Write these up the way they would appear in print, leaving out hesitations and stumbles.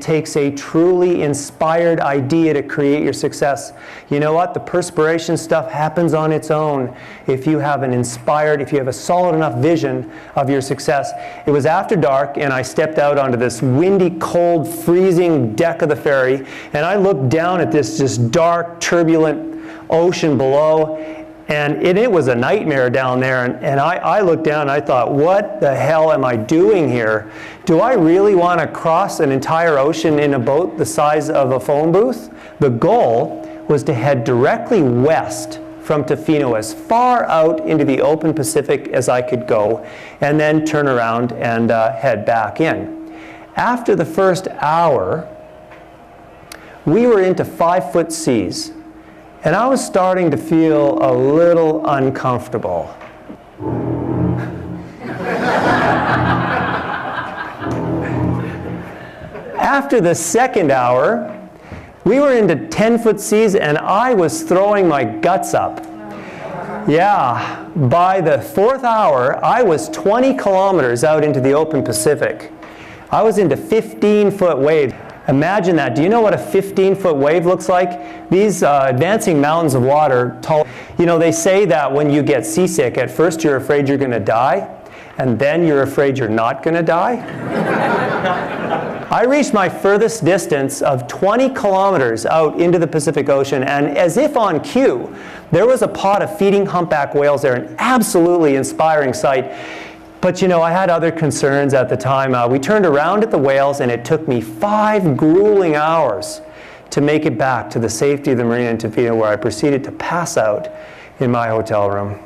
takes a truly inspired idea to create your success. You know what? The perspiration stuff happens on its own if you have a solid enough vision of your success. It was after dark, and I stepped out onto this windy, cold, freezing deck of the ferry, and I looked down at this just dark, turbulent ocean below. And it was a nightmare down there, and I looked down and I thought, what the hell am I doing here? Do I really want to cross an entire ocean in a boat the size of a phone booth? The goal was to head directly west from Tofino, as far out into the open Pacific as I could go, and then turn around and head back in. After the first hour, we were into 5-foot seas. And I was starting to feel a little uncomfortable. After the second hour, we were into 10-foot seas, and I was throwing my guts up. Yeah, by the fourth hour, I was 20 kilometers out into the open Pacific. I was into 15-foot waves. Imagine that. Do you know what a 15-foot wave looks like? These advancing mountains of water, tall. You know, they say that when you get seasick, at first you're afraid you're going to die, and then you're afraid you're not going to die. I reached my furthest distance of 20 kilometers out into the Pacific Ocean, and as if on cue, there was a pod of feeding humpback whales there, an absolutely inspiring sight. But you know, I had other concerns at the time. We turned around at the whales, and it took me 5 grueling hours to make it back to the safety of the marina in Tofino, where I proceeded to pass out in my hotel room.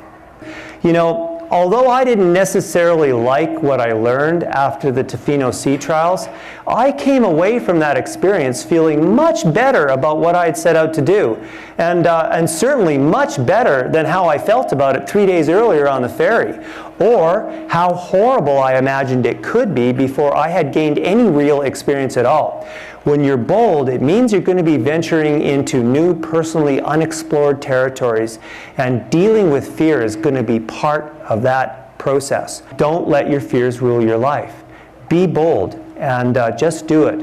You know, although I didn't necessarily like what I learned after the Tofino sea trials, I came away from that experience feeling much better about what I had set out to do, and certainly much better than how I felt about it 3 days earlier on the ferry, or how horrible I imagined it could be before I had gained any real experience at all. When you're bold, it means you're going to be venturing into new, personally unexplored territories, and dealing with fear is going to be part of that process. Don't let your fears rule your life. Be bold, and just do it.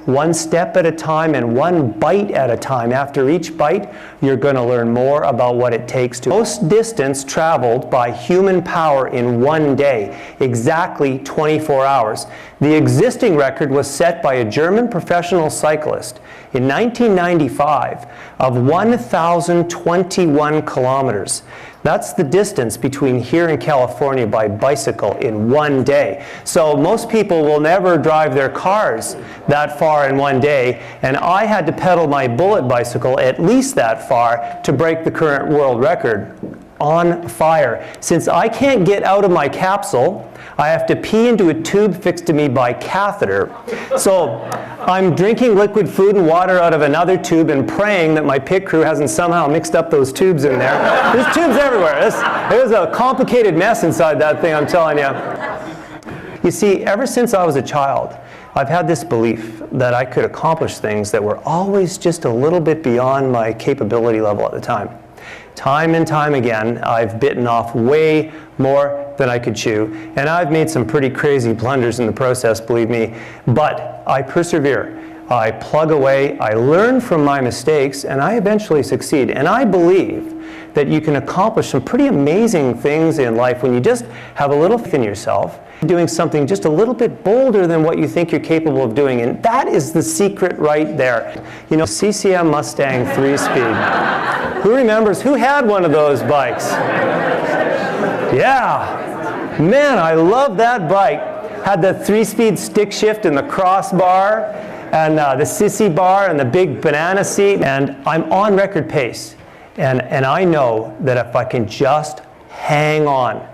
One step at a time and one bite at a time. After each bite, you're going to learn more about what it takes to. Most distance traveled by human power in one day, exactly 24 hours. The existing record was set by a German professional cyclist in 1995 of 1,021 kilometers. That's the distance between here and California by bicycle in one day. So most people will never drive their cars that far in one day, and I had to pedal my bullet bicycle at least that far to break the current world record. On fire. Since I can't get out of my capsule, I have to pee into a tube fixed to me by catheter. So I'm drinking liquid food and water out of another tube and praying that my pit crew hasn't somehow mixed up those tubes in there. There's tubes everywhere. It was a complicated mess inside that thing, I'm telling you. You see, ever since I was a child, I've had this belief that I could accomplish things that were always just a little bit beyond my capability level at the time. Time and time again, I've bitten off way more than I could chew, and I've made some pretty crazy blunders in the process, believe me, but I persevere. I plug away, I learn from my mistakes, and I eventually succeed. And I believe that you can accomplish some pretty amazing things in life when you just have a little faith in yourself, doing something just a little bit bolder than what you think you're capable of doing. And that is the secret right there. You know, CCM Mustang 3-speed. Who remembers? Who had one of those bikes? Yeah. Man, I love that bike. Had the 3-speed stick shift and the crossbar, and the sissy bar and the big banana seat. And I'm on record pace. And I know that if I can just hang on,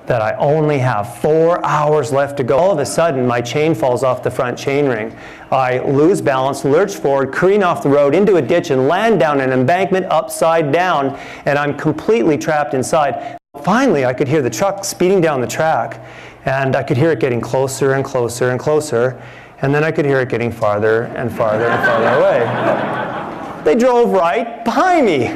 that I only have 4 hours left to go. All of a sudden, my chain falls off the front chain ring. I lose balance, lurch forward, careen off the road into a ditch, and land down an embankment upside down, and I'm completely trapped inside. Finally, I could hear the truck speeding down the track, and I could hear it getting closer and closer and closer, and then I could hear it getting farther and farther and farther away. They drove right behind me.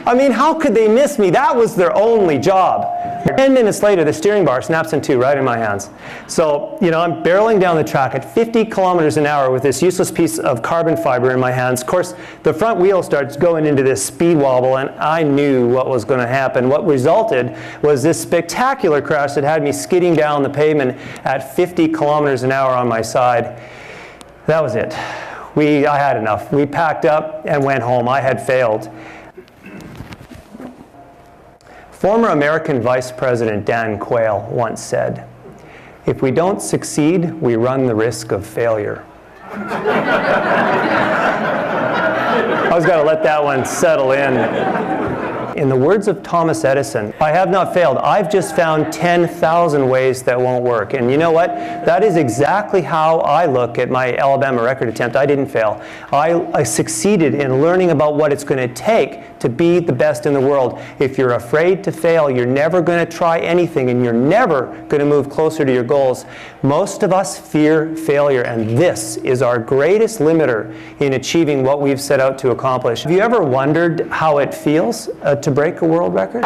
I mean, how could they miss me? That was their only job. 10 minutes later, the steering bar snaps in two right in my hands. So, I'm barreling down the track at 50 kilometers an hour with this useless piece of carbon fiber in my hands. Of course, the front wheel starts going into this speed wobble, and I knew what was going to happen. What resulted was this spectacular crash that had me skidding down the pavement at 50 kilometers an hour on my side. That was it. I had enough. We packed up and went home. I had failed. Former American Vice President Dan Quayle once said, "If we don't succeed, we run the risk of failure." I was going to let that one settle in. In the words of Thomas Edison, "I have not failed. I've just found 10,000 ways that won't work." And you know what? That is exactly how I look at my Alabama record attempt. I didn't fail. I succeeded in learning about what it's going to take to be the best in the world. If you're afraid to fail, you're never going to try anything, and you're never going to move closer to your goals. Most of us fear failure, and this is our greatest limiter in achieving what we've set out to accomplish. Have you ever wondered how it feels to break a world record?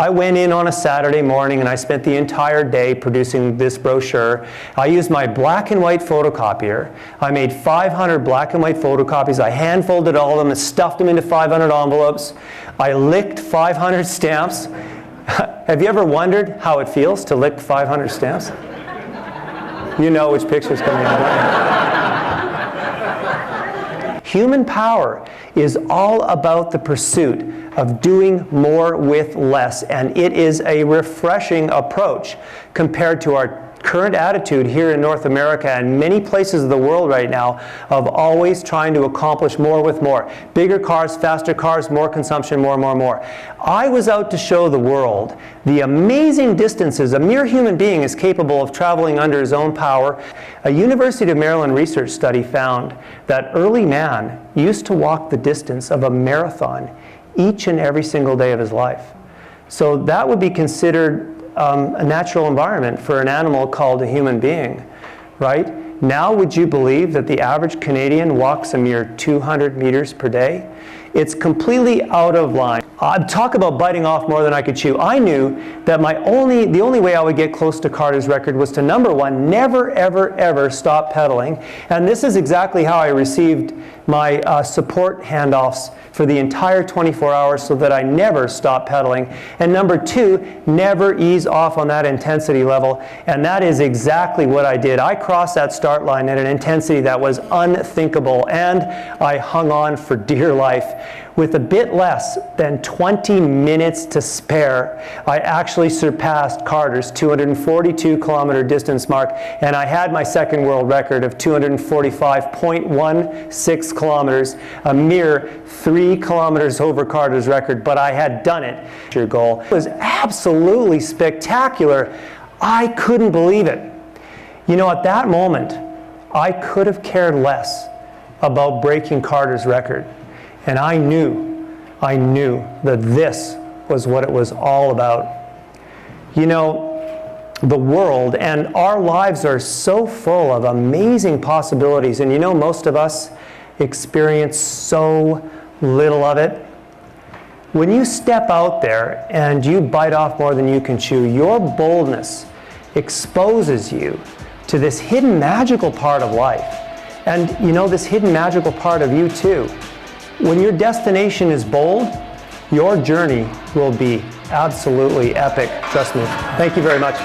I went in on a Saturday morning and I spent the entire day producing this brochure. I used my black and white photocopier. I made 500 black and white photocopies. I hand-folded all of them and stuffed them into 500 envelopes. I licked 500 stamps. Have you ever wondered how it feels to lick 500 stamps? You know which picture's coming out. Human power is all about the pursuit of doing more with less, and it is a refreshing approach compared to our current attitude here in North America and many places of the world right now of always trying to accomplish more with more. Bigger cars, faster cars, more consumption, more. I was out to show the world the amazing distances a mere human being is capable of traveling under his own power. A University of Maryland research study found that early man used to walk the distance of a marathon each and every single day of his life. So that would be considered a natural environment for an animal called a human being, right? Now, would you believe that the average Canadian walks a mere 200 meters per day? It's completely out of line. Talk about biting off more than I could chew. I knew that the only way I would get close to Carter's record was to, number one, never, ever, ever stop pedaling. And this is exactly how I received my support handoffs for the entire 24 hours so that I never stop pedaling. And number two, never ease off on that intensity level. And that is exactly what I did. I crossed that start line at an intensity that was unthinkable, and I hung on for dear life. With a bit less than 20 minutes to spare, I actually surpassed Carter's 242-kilometer distance mark, and I had my second world record of 245.16 kilometers, a mere 3 kilometers over Carter's record, but I had done it. Your goal was absolutely spectacular. I couldn't believe it. You know, at that moment, I could have cared less about breaking Carter's record. And I knew that this was what it was all about. You know, the world and our lives are so full of amazing possibilities, and you know, most of us experience so little of it. When you step out there and you bite off more than you can chew, your boldness exposes you to this hidden magical part of life. And you know, this hidden magical part of you too. When your destination is bold, your journey will be absolutely epic. Trust me. Thank you very much.